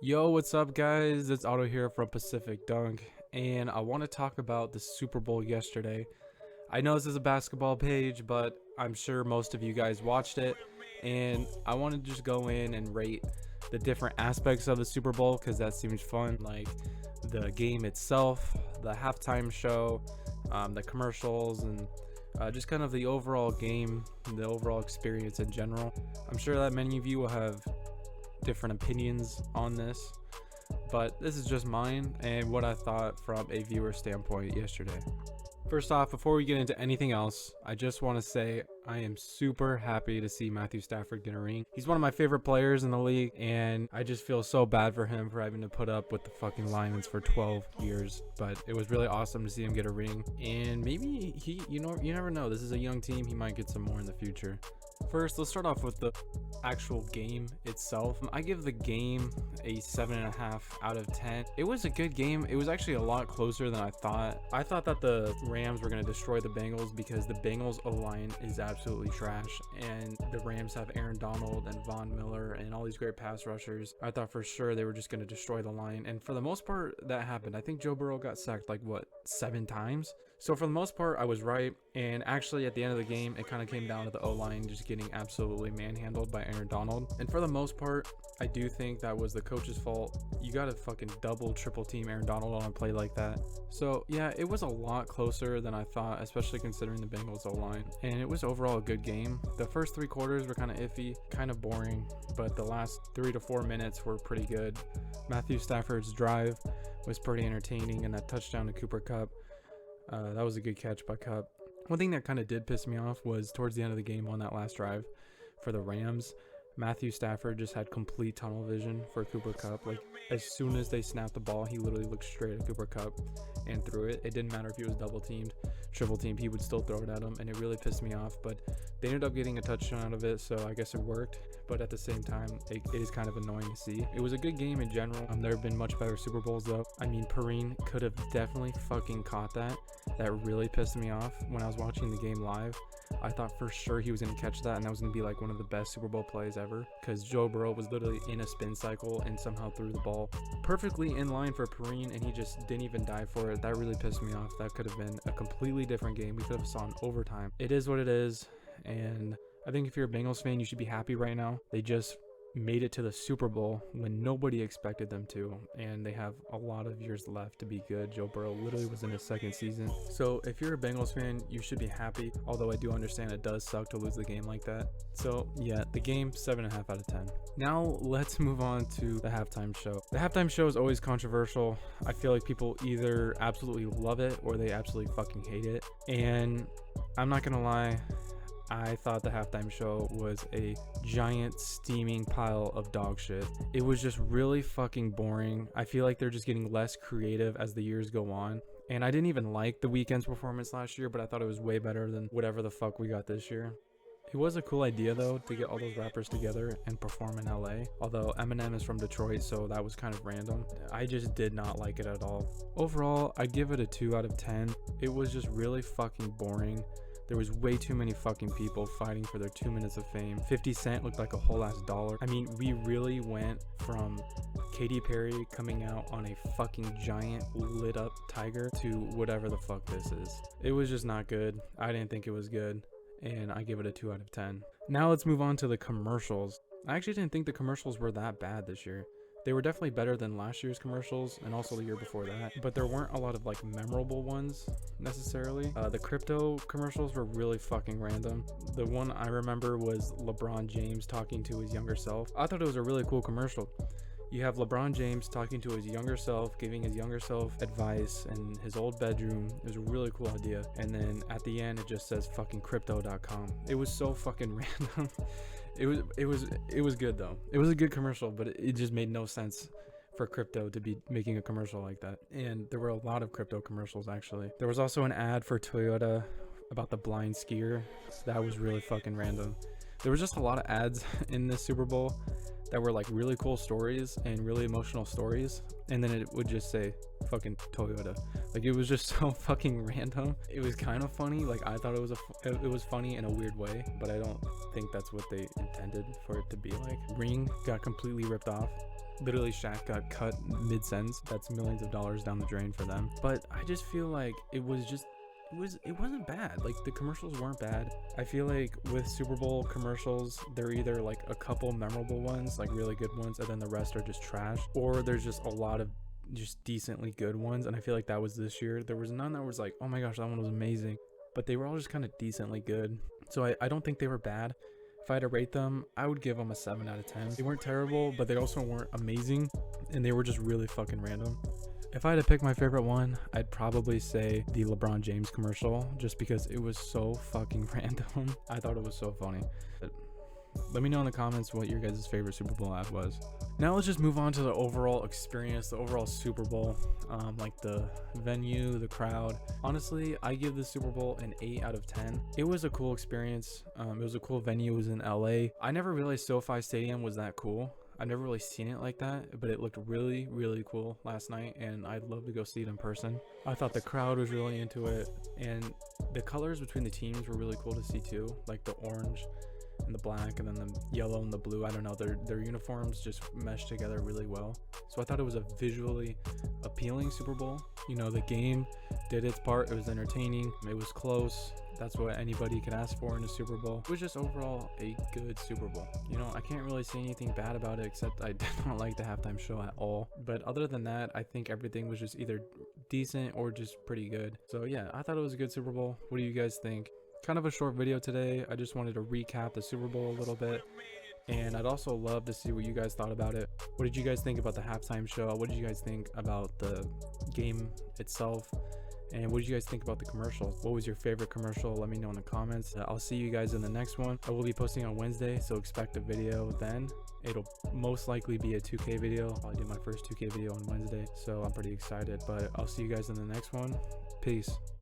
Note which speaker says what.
Speaker 1: Yo, what's up, guys? It's Otto here from Pacific Dunk, and I want to talk about the Super Bowl yesterday. I know this is a basketball page, but I'm sure most of you guys watched it, and I want to just go in and rate the different aspects of the Super Bowl because that seems fun, like the game itself, the halftime show, the commercials, and just kind of the overall game, the overall experience in general. I'm sure that many of you will have different opinions on this, but this is just mine and what I thought from a viewer standpoint yesterday. First off, before we get into anything else, I just want to say I am super happy to see Matthew Stafford get a ring. He's one of my favorite players in the league, and I just feel so bad for him for having to put up with the fucking Lions for 12 years. But it was really awesome to see him get a ring, and maybe you never know. This is a young team. He might get some more in the future. First, let's start off with the actual game itself. I give the game a 7.5 out of 10. It was a good game. It was actually a lot closer than I thought. I thought that the Rams were going to destroy the Bengals because the Bengals O-line is absolutely trash, and the Rams have Aaron Donald and Von Miller and all these great pass rushers. I thought for sure they were just going to destroy the line, and for the most part that happened. I think Joe Burrow got sacked like 7 times. So for the most part, I was right. And actually, at the end of the game, it kind of came down to the O-line just getting absolutely manhandled by Aaron Donald. And for the most part, I do think that was the coach's fault. You got to fucking double, triple team Aaron Donald on a play like that. So yeah, it was a lot closer than I thought, especially considering the Bengals O-line. And it was overall a good game. The first 3 quarters were kind of iffy, kind of boring, but the last 3 to 4 minutes were pretty good. Matthew Stafford's drive was pretty entertaining, and that touchdown to Cooper Kupp, that was a good catch by Kupp. One thing that kind of did piss me off was towards the end of the game on that last drive for the Rams, Matthew Stafford just had complete tunnel vision for Cooper Kupp. Like, as soon as they snapped the ball, he literally looked straight at Cooper Kupp and threw it. It didn't matter if he was double teamed, triple teamed, he would still throw it at him, and it really pissed me off. But they ended up getting a touchdown out of it, so I guess it worked. But at the same time, it is kind of annoying to see. It was a good game in general. There have been much better Super Bowls though. I mean, Perrine could have definitely fucking caught that. That really pissed me off when I was watching the game live. I thought for sure he was going to catch that, and that was going to be like one of the best Super Bowl plays ever, because Joe Burrow was literally in a spin cycle and somehow threw the ball perfectly in line for Perrine, and he just didn't even dive for it. That really pissed me off. That could have been a completely different game. We could have saw an overtime. It is what it is, and I think if you're a Bengals fan, you should be happy right now. They just made it to the Super Bowl when nobody expected them to, and they have a lot of years left to be good. Joe Burrow literally was in his 2nd season. So if you're a Bengals fan, you should be happy, although I do understand it does suck to lose the game like that. So yeah, the game, 7.5 out of 10. Now let's move on to the halftime show. The halftime show is always controversial. I feel like people either absolutely love it or they absolutely fucking hate it, and I'm not gonna lie, I thought the halftime show was a giant steaming pile of dog shit. It was just really fucking boring. I feel like they're just getting less creative as the years go on. And I didn't even like the Weeknd's performance last year, but I thought it was way better than whatever the fuck we got this year. It was a cool idea though to get all those rappers together and perform in LA, although Eminem is from Detroit, so that was kind of random. I just did not like it at all. Overall, I give it a 2 out of 10. It was just really fucking boring. There was way too many fucking people fighting for their 2 minutes of fame. 50 Cent looked like a whole ass dollar. I mean, we really went from Katy Perry coming out on a fucking giant lit up tiger to whatever the fuck this is. It was just not good. I didn't think it was good, and I give it a 2 out of 10. Now let's move on to the commercials. I actually didn't think the commercials were that bad this year. They were definitely better than last year's commercials and also the year before that, but there weren't a lot of like memorable ones necessarily. The crypto commercials were really fucking random. The one I remember was LeBron James talking to his younger self. I thought it was a really cool commercial. You have LeBron James talking to his younger self, giving his younger self advice in his old bedroom. It was a really cool idea. And then at the end, it just says fucking crypto.com. It was so fucking random. It was good though. It was a good commercial, but it just made no sense for crypto to be making a commercial like that. And there were a lot of crypto commercials actually. There was also an ad for Toyota about the blind skier. That was really fucking random. There was just a lot of ads in this Super Bowl that were like really cool stories and really emotional stories, and then it would just say fucking Toyota. Like, it was just so fucking random. It was kind of funny. Like, I thought it was funny in a weird way, but I don't think that's what they intended for it to be like. Ring got completely ripped off. Literally, Shaq got cut mid-sentence. That's millions of dollars down the drain for them. But I just feel like it wasn't bad. Like, the commercials weren't bad. I feel like with Super Bowl commercials, they're either like a couple memorable ones, like really good ones, and then the rest are just trash, or there's just a lot of just decently good ones. And I feel like that was this year. There was none that was like, oh my gosh, that one was amazing, but they were all just kind of decently good. So I don't think they were bad. If I had to rate them, I would give them a 7 out of 10. They weren't terrible, but they also weren't amazing, and they were just really fucking random. If I had to pick my favorite one, I'd probably say the LeBron James commercial, just because it was so fucking random. I thought it was so funny. But let me know in the comments what your guys' favorite Super Bowl ad was. Now let's just move on to the overall experience, the overall Super Bowl, like the venue, the crowd. Honestly, I give the Super Bowl an 8 out of 10. It was a cool experience. It was a cool venue. It was in LA. I never realized SoFi Stadium was that cool. I've never really seen it like that, but it looked really, really cool last night, and I'd love to go see it in person. I thought the crowd was really into it, and the colors between the teams were really cool to see too, like the orange and the black, and then the yellow and the blue. I don't know, their uniforms just meshed together really well. So I thought it was a visually appealing Super Bowl. You know, the game did its part. It was entertaining. It was close. That's what anybody could ask for in a Super Bowl. It was just overall a good Super Bowl. You know, I can't really say anything bad about it, except I did not like the halftime show at all. But other than that, I think everything was just either decent or just pretty good. So yeah, I thought it was a good Super Bowl. What do you guys think? Kind of a short video today. I just wanted to recap the Super Bowl a little bit, and I'd also love to see what you guys thought about it. What did you guys think about the halftime show? What did you guys think about the game itself? And what did you guys think about the commercials? What was your favorite commercial? Let me know in the comments. I'll see you guys in the next one. I will be posting on Wednesday, so expect a video then. It'll most likely be a 2K video. I'll do my first 2K video on Wednesday, so I'm pretty excited. But I'll see you guys in the next one. Peace.